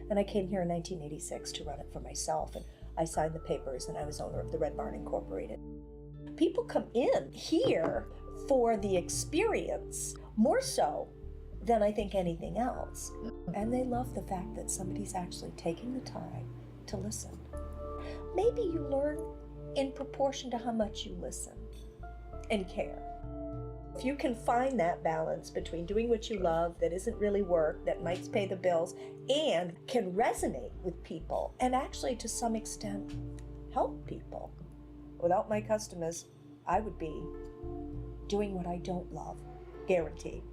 And I came here in 1986 to run it for myself, and I signed the papers, and I was owner of the Red Barn Incorporated. People come in here for the experience, more so than I think anything else. And they love the fact that somebody's actually taking the time to listen. Maybe you learn in proportion to how much you listen and care. If you can find that balance between doing what you love that isn't really work, that might pay the bills, and can resonate with people and actually to some extent help people. Without my customers, I would be doing what I don't love, guaranteed.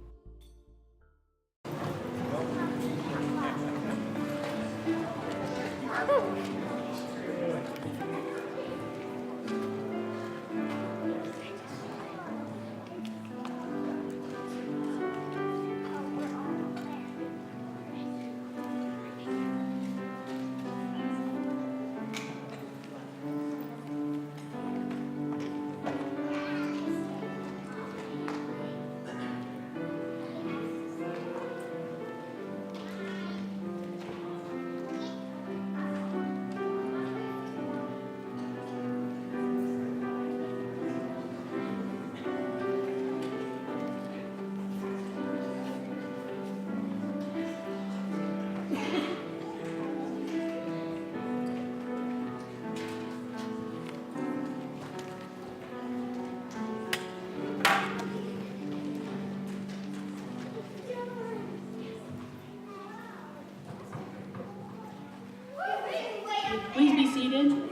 Please be seated.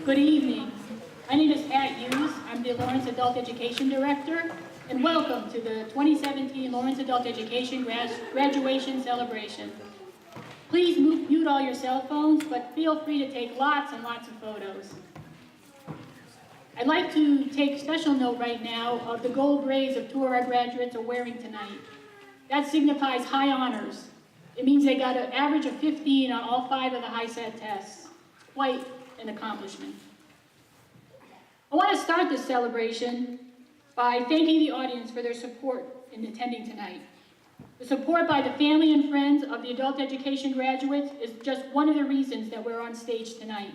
Good evening. My name is Pat Hughes. I'm the Lawrence Adult Education Director, and welcome to the 2017 Lawrence Adult Education Graduation Celebration. Please mute all your cell phones, but feel free to take lots and lots of photos. I'd like to take special note right now of the gold berets of two of our graduates are wearing tonight. That signifies high honors. It means they got an average of 15 on all 5 of the HiSAT tests. Quite an accomplishment. I want to start this celebration by thanking the audience for their support in attending tonight. The support by the family and friends of the adult education graduates is just one of the reasons that we're on stage tonight.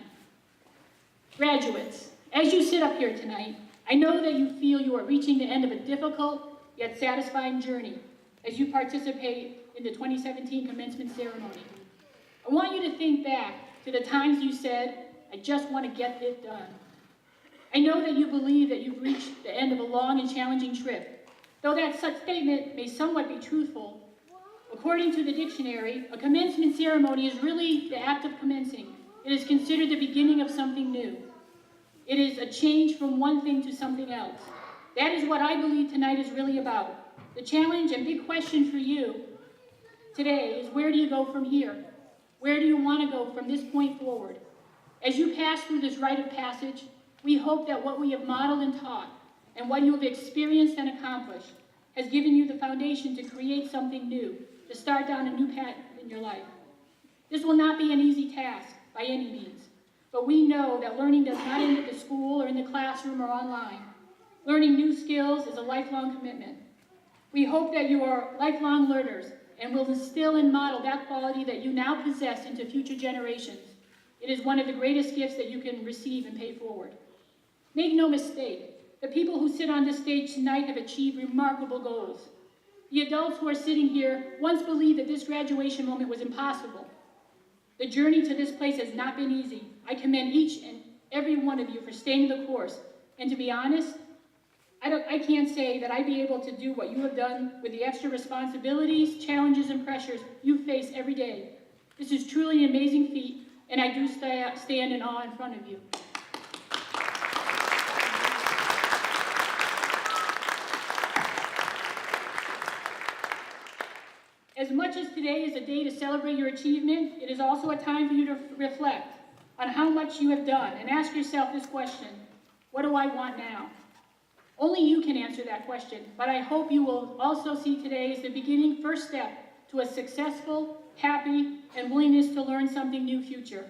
Graduates, as you sit up here tonight, I know that you feel you are reaching the end of a difficult yet satisfying journey as you participate in the 2017 commencement ceremony. I want you to think back to the times you said, I just want to get it done. I know that you believe that you've reached the end of a long and challenging trip. Though that such statement may somewhat be truthful, according to the dictionary, a commencement ceremony is really the act of commencing. It is considered the beginning of something new. It is a change from one thing to something else. That is what I believe tonight is really about. The challenge and big question for you today is, where do you go from here? Where do you want to go from this point forward? As you pass through this rite of passage, we hope that what we have modeled and taught and what you have experienced and accomplished has given you the foundation to create something new, to start down a new path in your life. This will not be an easy task by any means, but we know that learning does not end at the school or in the classroom or online. Learning new skills is a lifelong commitment. We hope that you are lifelong learners and will instill and model that quality that you now possess into future generations. It is one of the greatest gifts that you can receive and pay forward. Make no mistake, the people who sit on this stage tonight have achieved remarkable goals. The adults who are sitting here once believed that this graduation moment was impossible. The journey to this place has not been easy. I commend each and every one of you for staying the course. And to be honest, I can't say that I'd be able to do what you have done with the extra responsibilities, challenges, and pressures you face every day. This is truly an amazing feat, and I do stand in awe in front of you. As much as today is a day to celebrate your achievement, it is also a time for you to reflect on how much you have done and ask yourself this question: what do I want now? Only you can answer that question, but I hope you will also see today as the beginning first step to a successful, happy, and willingness to learn something new future.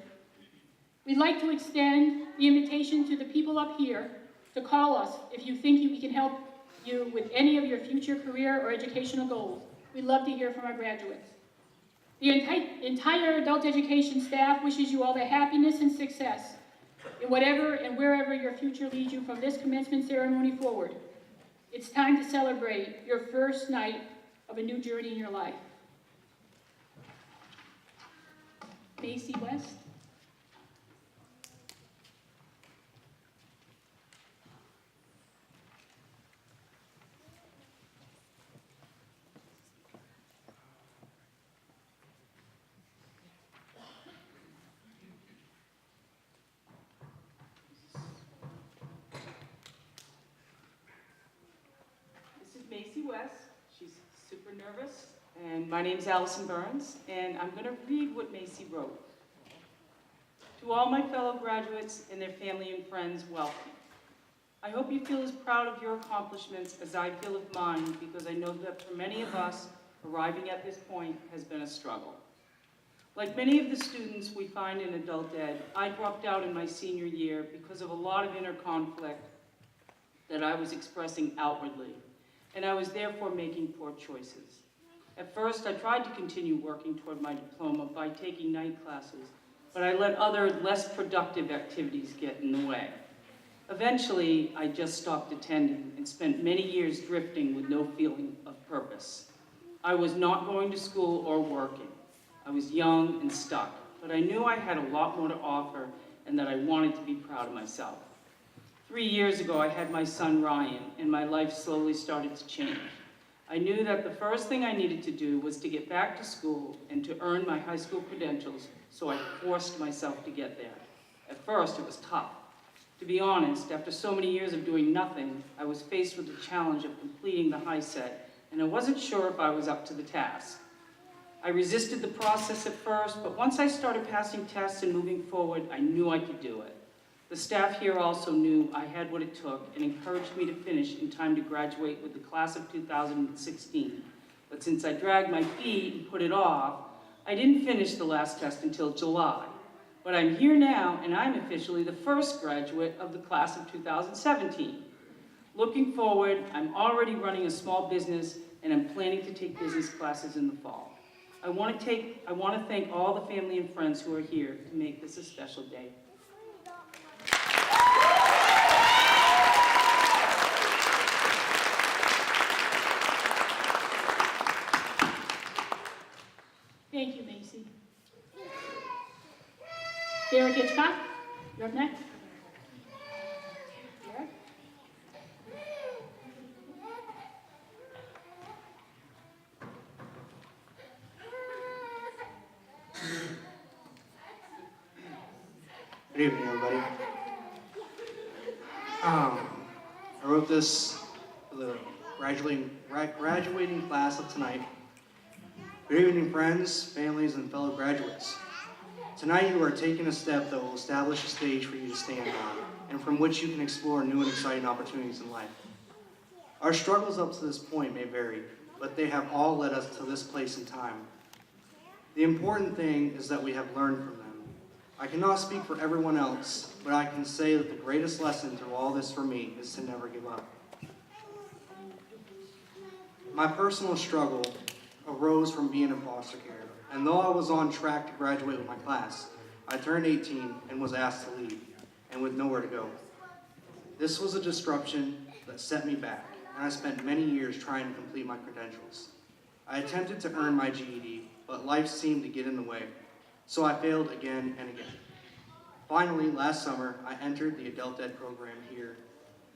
We'd like to extend the invitation to the people up here to call us if you think we can help you with any of your future career or educational goals. We'd love to hear from our graduates. The entire adult education staff wishes you all the happiness and success in whatever and wherever your future leads you from this commencement ceremony forward. It's time to celebrate your first night of a new journey in your life. Macy West. Macy West. She's super nervous. And my name's Allison Burns, and I'm going to read what Macy wrote. To all my fellow graduates and their family and friends, welcome. I hope you feel as proud of your accomplishments as I feel of mine, because I know that for many of us, arriving at this point has been a struggle. Like many of the students we find in adult ed, I dropped out in my senior year because of a lot of inner conflict that I was expressing outwardly, and I was therefore making poor choices. At first, I tried to continue working toward my diploma by taking night classes, but I let other, less productive activities get in the way. Eventually, I just stopped attending and spent many years drifting with no feeling of purpose. I was not going to school or working. I was young and stuck, but I knew I had a lot more to offer and that I wanted to be proud of myself. 3 years ago, I had my son Ryan, and my life slowly started to change. I knew that the first thing I needed to do was to get back to school and to earn my high school credentials, so I forced myself to get there. At first, it was tough. To be honest, after so many years of doing nothing, I was faced with the challenge of completing the HiSET, and I wasn't sure if I was up to the task. I resisted the process at first, but once I started passing tests and moving forward, I knew I could do it. The staff here also knew I had what it took and encouraged me to finish in time to graduate with the class of 2016. But since I dragged my feet and put it off, I didn't finish the last test until July. But I'm here now, and I'm officially the first graduate of the class of 2017. Looking forward, I'm already running a small business, and I'm planning to take business classes in the fall. I want to thank all the family and friends who are here to make this a special day. Thank you, Macy. Derek Hitchcock, you're up next. Derek? Good evening, everybody. I wrote this for the graduating class of tonight. Good evening, friends, families, and fellow graduates. Tonight you are taking a step that will establish a stage for you to stand on, and from which you can explore new and exciting opportunities in life. Our struggles up to this point may vary, but they have all led us to this place in time. The important thing is that we have learned from them. I cannot speak for everyone else, but I can say that the greatest lesson through all this for me is to never give up. My personal struggle arose from being in foster care, and though I was on track to graduate with my class, I turned 18 and was asked to leave, and with nowhere to go. This was a disruption that set me back, and I spent many years trying to complete my credentials. I attempted to earn my GED, but life seemed to get in the way, so I failed again and again. Finally, last summer, I entered the adult ed program here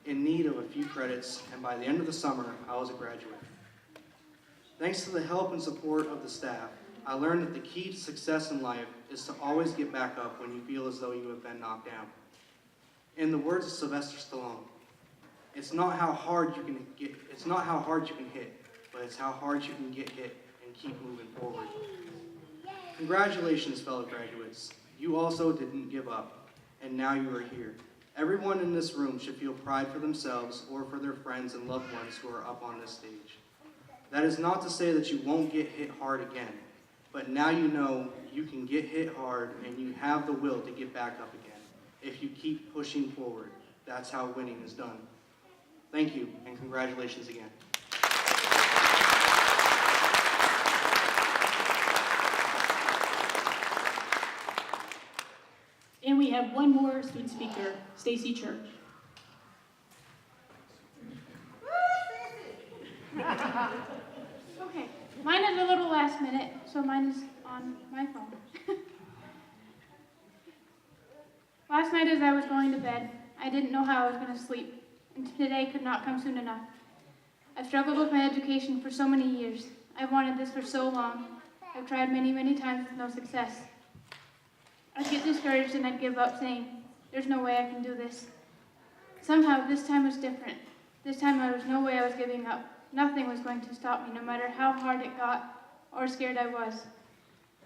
in need of a few credits, and by the end of the summer, I was a graduate. Thanks to the help and support of the staff, I learned that the key to success in life is to always get back up when you feel as though you have been knocked down. In the words of Sylvester Stallone, it's not how hard you can hit, but it's how hard you can get hit and keep moving forward. Congratulations, fellow graduates. You also didn't give up, and now you are here. Everyone in this room should feel pride for themselves or for their friends and loved ones who are up on this stage. That is not to say that you won't get hit hard again, but now you know you can get hit hard and you have the will to get back up again. If you keep pushing forward, that's how winning is done. Thank you, and congratulations again. And we have one more student speaker, Stacy Church. Okay, mine is a little last minute, so mine is on my phone. Last night as I was going to bed, I didn't know how I was going to sleep, and today could not come soon enough. I've struggled with my education for so many years. I've wanted this for so long. I've tried many, many times with no success. I'd get discouraged and I'd give up, saying, there's no way I can do this. Somehow, this time was different. This time there was no way I was giving up. Nothing was going to stop me, no matter how hard it got or scared I was.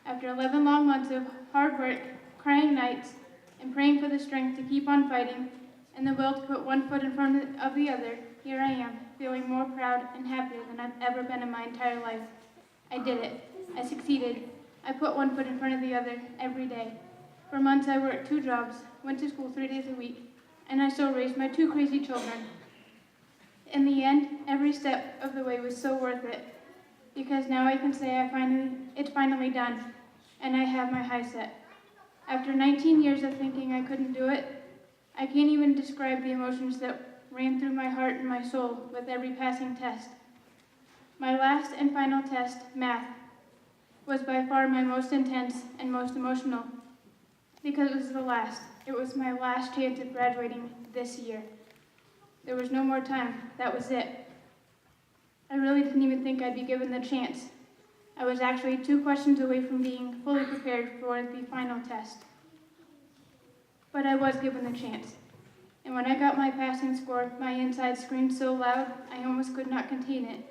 After 11 long months of hard work, crying nights, and praying for the strength to keep on fighting, and the will to put one foot in front of the other, here I am, feeling more proud and happier than I've ever been in my entire life. I did it. I succeeded. I put one foot in front of the other every day. For months I worked 2 jobs, went to school 3 days a week, and I still raised my 2 crazy children. In the end, every step of the way was so worth it, because now I can say it's finally done, and I have my high set. After 19 years of thinking I couldn't do it, I can't even describe the emotions that ran through my heart and my soul with every passing test. My last and final test, math, was by far my most intense and most emotional, because it was the last. It was my last chance at graduating this year. There was no more time. That was it. I really didn't even think I'd be given the chance. I was actually 2 questions away from being fully prepared for the final test. But I was given the chance. And when I got my passing score, my inside screamed so loud, I almost could not contain it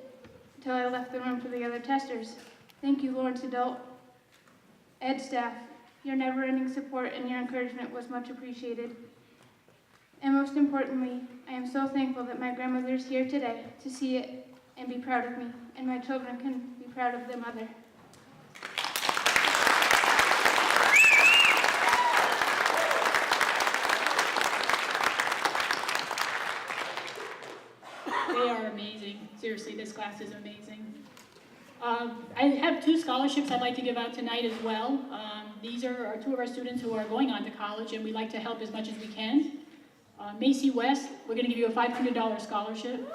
until I left the room for the other testers. Thank you, Lawrence Adult. Ed staff, your never-ending support and your encouragement was much appreciated. And most importantly, I am so thankful that my grandmother is here today to see it and be proud of me, and my children can be proud of their mother. They are amazing. Seriously, this class is amazing. I have 2 scholarships I'd like to give out tonight as well. These are 2 of our students who are going on to college, and we like to help as much as we can. Macy West, we're going to give you a $500 scholarship.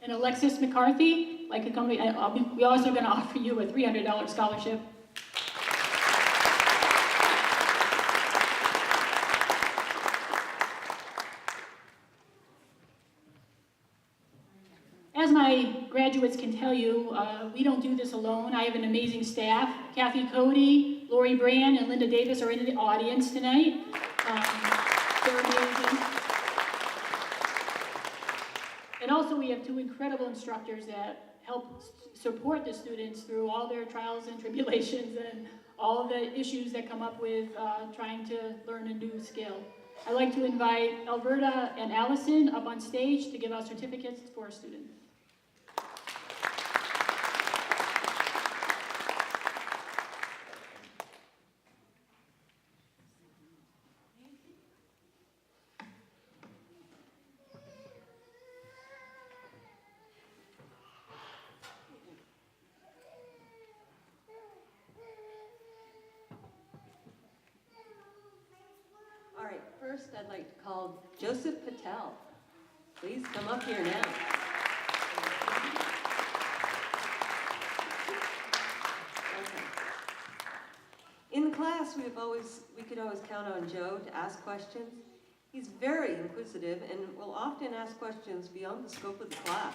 And Alexis McCarthy, like a company, we're also going to offer you a $300 scholarship. As my graduates can tell you, we don't do this alone. I have an amazing staff. Kathy Cody, Lori Brand, and Linda Davis are in the audience tonight. They're amazing. And also we have 2 incredible instructors that help support the students through all their trials and tribulations and all the issues that come up with trying to learn a new skill. I'd like to invite Alberta and Allison up on stage to give out certificates for our students. All right, first I'd like to call Joseph Patel. Please come up here now. Okay. In class, we could always count on Joe to ask questions. He's very inquisitive and will often ask questions beyond the scope of the class.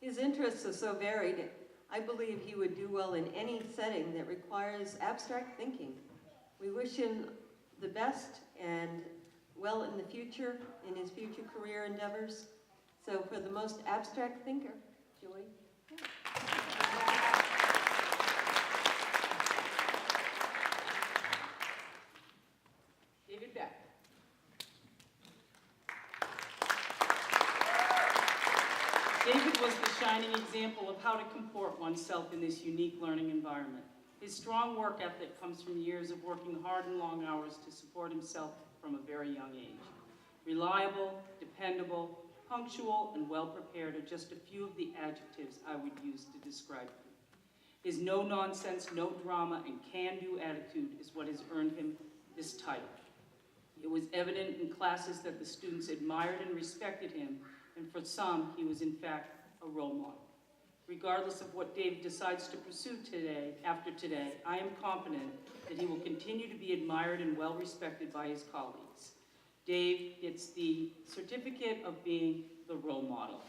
His interests are so varied, I believe he would do well in any setting that requires abstract thinking. We wish him the best and well in the future, in his future career endeavors. So for the most abstract thinker, Joy. David Beck. David was the shining example of how to comport oneself in this unique learning environment. His strong work ethic comes from years of working hard and long hours to support himself from a very young age. Reliable, dependable, punctual, and well-prepared are just a few of the adjectives I would use to describe him. His no-nonsense, no-drama, and can-do attitude is what has earned him this title. It was evident in classes that the students admired and respected him, and for some, he was in fact a role model. Regardless of what Dave decides to pursue after today, I am confident that he will continue to be admired and well-respected by his colleagues. Dave gets the certificate of being the role model.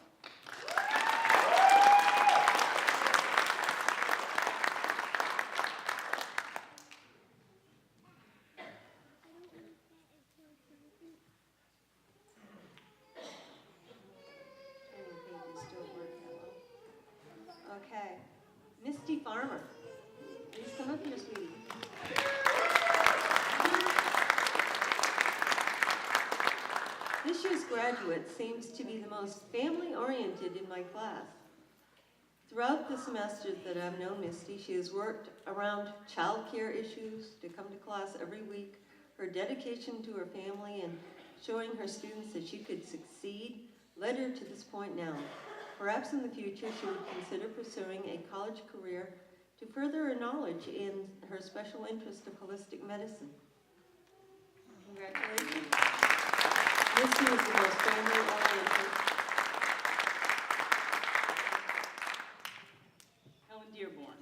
Okay, Misty Farmer, please come up here, sweetie. This year's graduate seems to be the most family-oriented in my class. Throughout the semesters that I've known Misty, she has worked around childcare issues to come to class every week. Her dedication to her family and showing her students that she could succeed led her to this point now. Perhaps in the future she would consider pursuing a college career to further her knowledge in her special interest of holistic medicine. Congratulations. Misty is the most family-oriented. Helen Dearborn.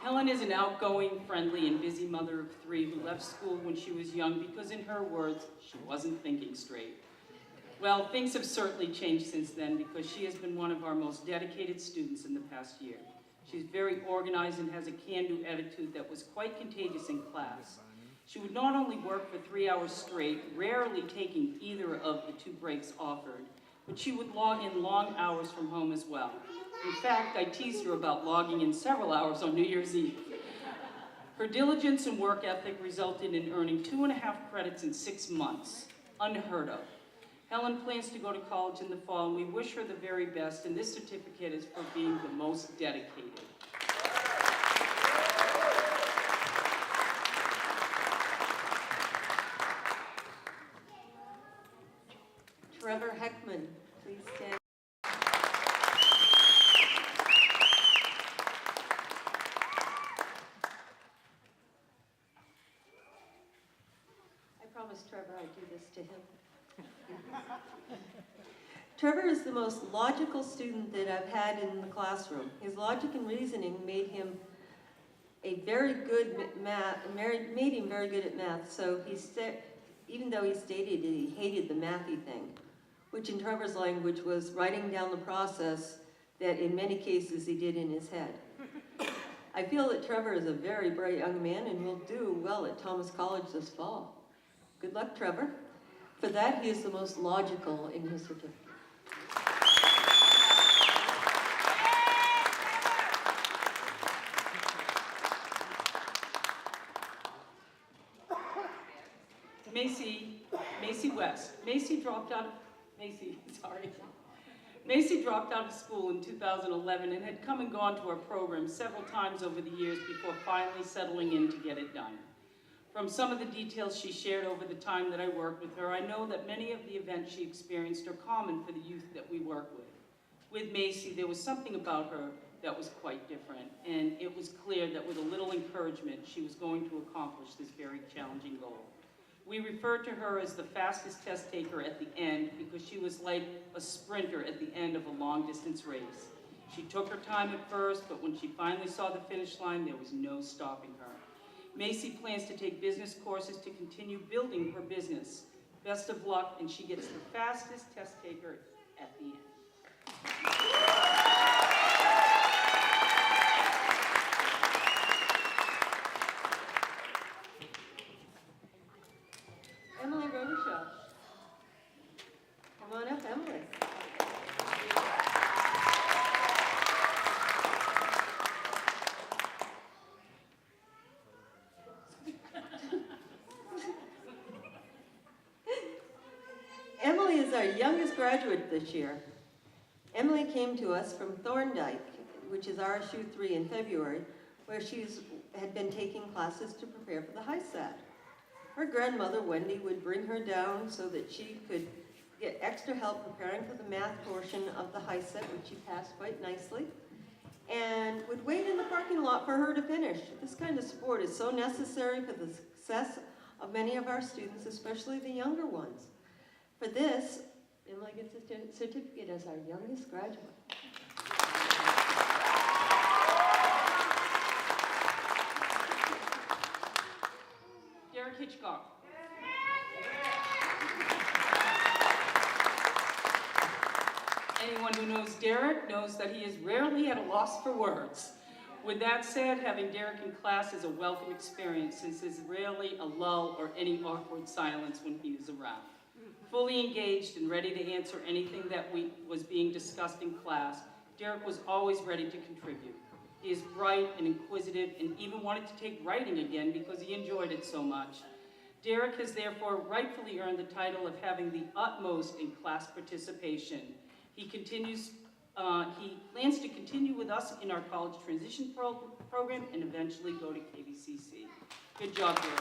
Helen is an outgoing, friendly, and busy mother of three who left school when she was young because, in her words, she wasn't thinking straight. Well, things have certainly changed since then because she has been one of our most dedicated students in the past year. She's very organized and has a can-do attitude that was quite contagious in class. She would not only work for 3 hours straight, rarely taking either of the 2 breaks offered, but she would log in long hours from home as well. In fact, I teased her about logging in several hours on New Year's Eve. Her diligence and work ethic resulted in earning 2.5 credits in 6 months, unheard of. Helen plans to go to college in the fall, and we wish her the very best, and this certificate is for being the most dedicated. Trevor Heckman, please stand. I promised Trevor I'd do this to him. Trevor is the most logical student that I've had in the classroom. His logic and reasoning made him very good at math. So even though he stated that he hated the mathy thing, which in Trevor's language was writing down the process that in many cases he did in his head. I feel that Trevor is a very bright young man and will do well at Thomas College this fall. Good luck, Trevor. For that, he is the most logical in his certificate. Macy West. Macy dropped out of school in 2011 and had come and gone to our program several times over the years before finally settling in to get it done. From some of the details she shared over the time that I worked with her, I know that many of the events she experienced are common for the youth that we work with. With Macy, there was something about her that was quite different, and it was clear that with a little encouragement, she was going to accomplish this very challenging goal. We referred to her as the fastest test taker at the end because she was like a sprinter at the end of a long-distance race. She took her time at first, but when she finally saw the finish line, there was no stopping her. Macy plans to take business courses to continue building her business. Best of luck, and she gets the fastest test taker at the end. Emily Robichaud. Come on up, Emily. youngest graduate this year. Emily came to us from Thorndike, which is RSU 3 in February, where she had been taking classes to prepare for the HiSAT. Her grandmother, Wendy, would bring her down so that she could get extra help preparing for the math portion of the HiSAT, which she passed quite nicely, and would wait in the parking lot for her to finish. This kind of support is so necessary for the success of many of our students, especially the younger ones. For this, Emily gets a certificate as our youngest graduate. Derek Hitchcock. Anyone who knows Derek knows that he is rarely at a loss for words. With that said, having Derek in class is a welcome experience since there's rarely a lull or any awkward silence when he is around. Fully engaged and ready to answer anything that was being discussed in class, Derek was always ready to contribute. He is bright and inquisitive and even wanted to take writing again because he enjoyed it so much. Derek has therefore rightfully earned the title of having the utmost in class participation. He plans to continue with us in our college transition program and eventually go to KVCC. Good job, Derek.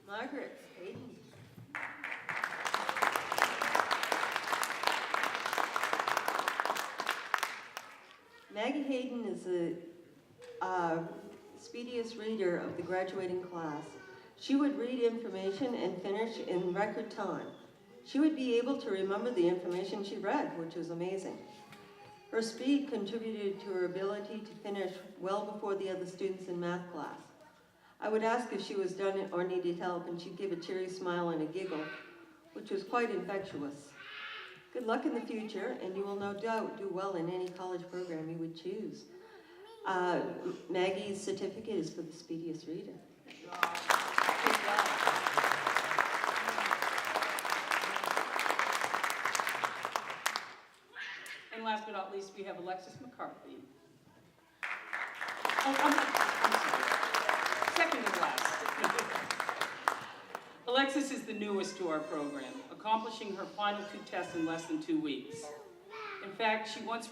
Margaret Hayden. Maggie Hayden is the speediest reader of the graduating class. She would read information and finish in record time. She would be able to remember the information she read, which was amazing. Her speed contributed to her ability to finish well before the other students in math class. I would ask if she was done or needed help, and she'd give a cheery smile and a giggle, which was quite infectious. Good luck in the future, and you will no doubt do well in any college program you would choose. Maggie's certificate is for the speediest reader. Good job. And last but not least, we have Alexis McCarthy. Oh, I'm sorry. Second to last. Alexis is the newest to our program, accomplishing her final 2 tests in less than 2 weeks. In fact, once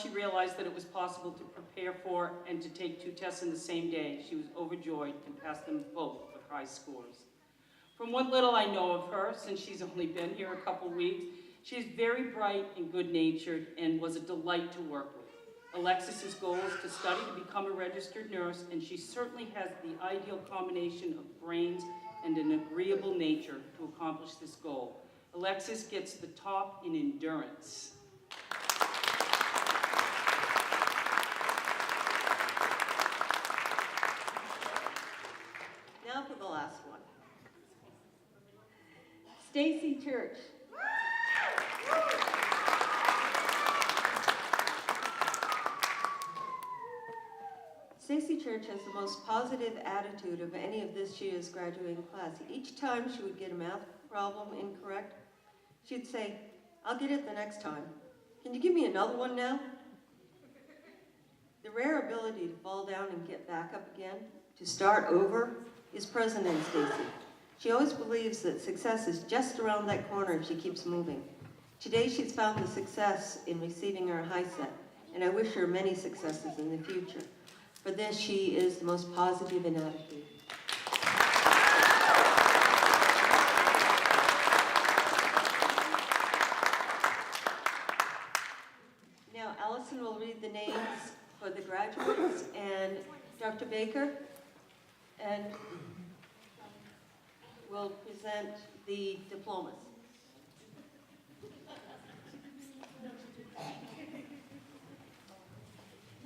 she realized that it was possible to prepare for and to take 2 tests in the same day, she was overjoyed and passed them both with high scores. From what little I know of her, since she's only been here a couple weeks, she is very bright and good-natured and was a delight to work with. Alexis's goal is to study to become a registered nurse, and she certainly has the ideal combination of brains and an agreeable nature to accomplish this goal. Alexis gets the top in endurance. Now for the last one. Stacy Church. Stacy Church has the most positive attitude of any of this year's graduating class. Each time she would get a math problem incorrect, she'd say, "I'll get it the next time. Can you give me another one now?" The rare ability to fall down and get back up again, to start over, is present in Stacy. She always believes that success is just around that corner if she keeps moving. Today she's found the success in receiving her HiSAT, and I wish her many successes in the future. For this, she is the most positive in attitude. Now, Allison will read the names for the graduates, and Dr. Baker, and will present the diplomas.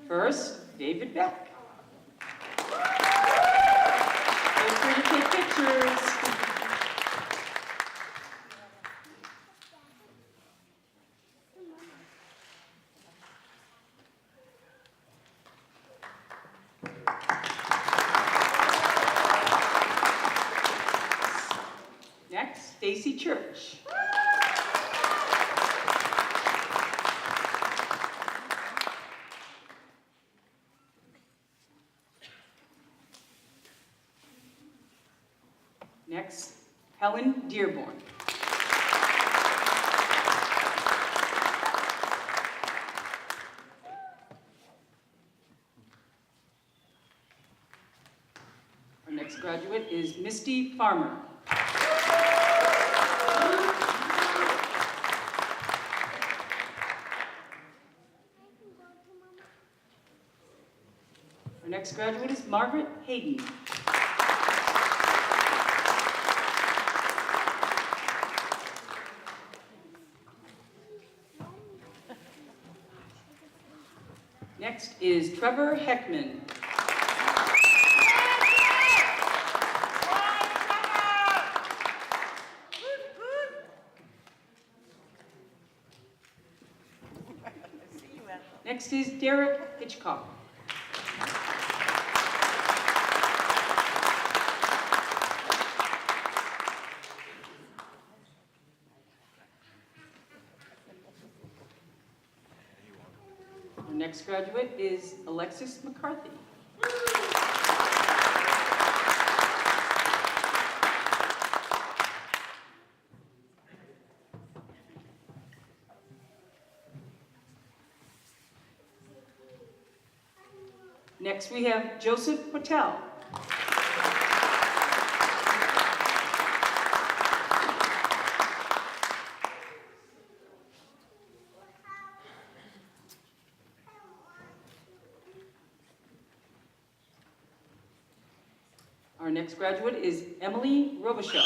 First, David Beck. Feel free to take pictures. Next, Stacy Church. Helen Dearborn. Our next graduate is Misty Farmer. Our next graduate is Margaret Hayden. Next is Trevor Heckman. Next is Derek Hitchcock. Our next graduate is Alexis McCarthy. Next we have Joseph Patel. Our next graduate is Emily Robichaud.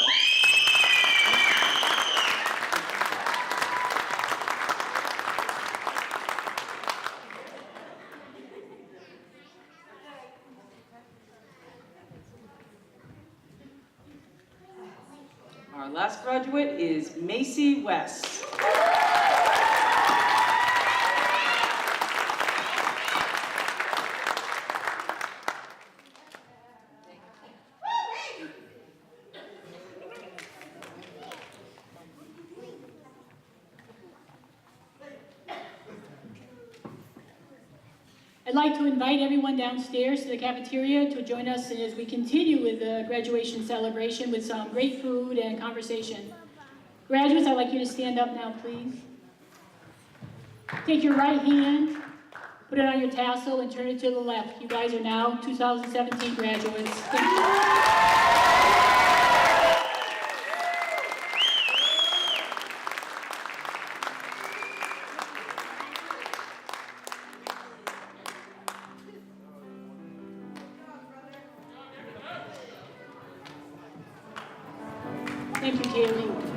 Our last graduate is Macy West. I'd like to invite everyone downstairs to the cafeteria to join us as we continue with the graduation celebration with some great food and conversation. Graduates, I'd like you to stand up now, please. Take your right hand, put it on your tassel, and turn it to the left. You guys are now 2017 graduates. Thank you. Thank you, Kaylee.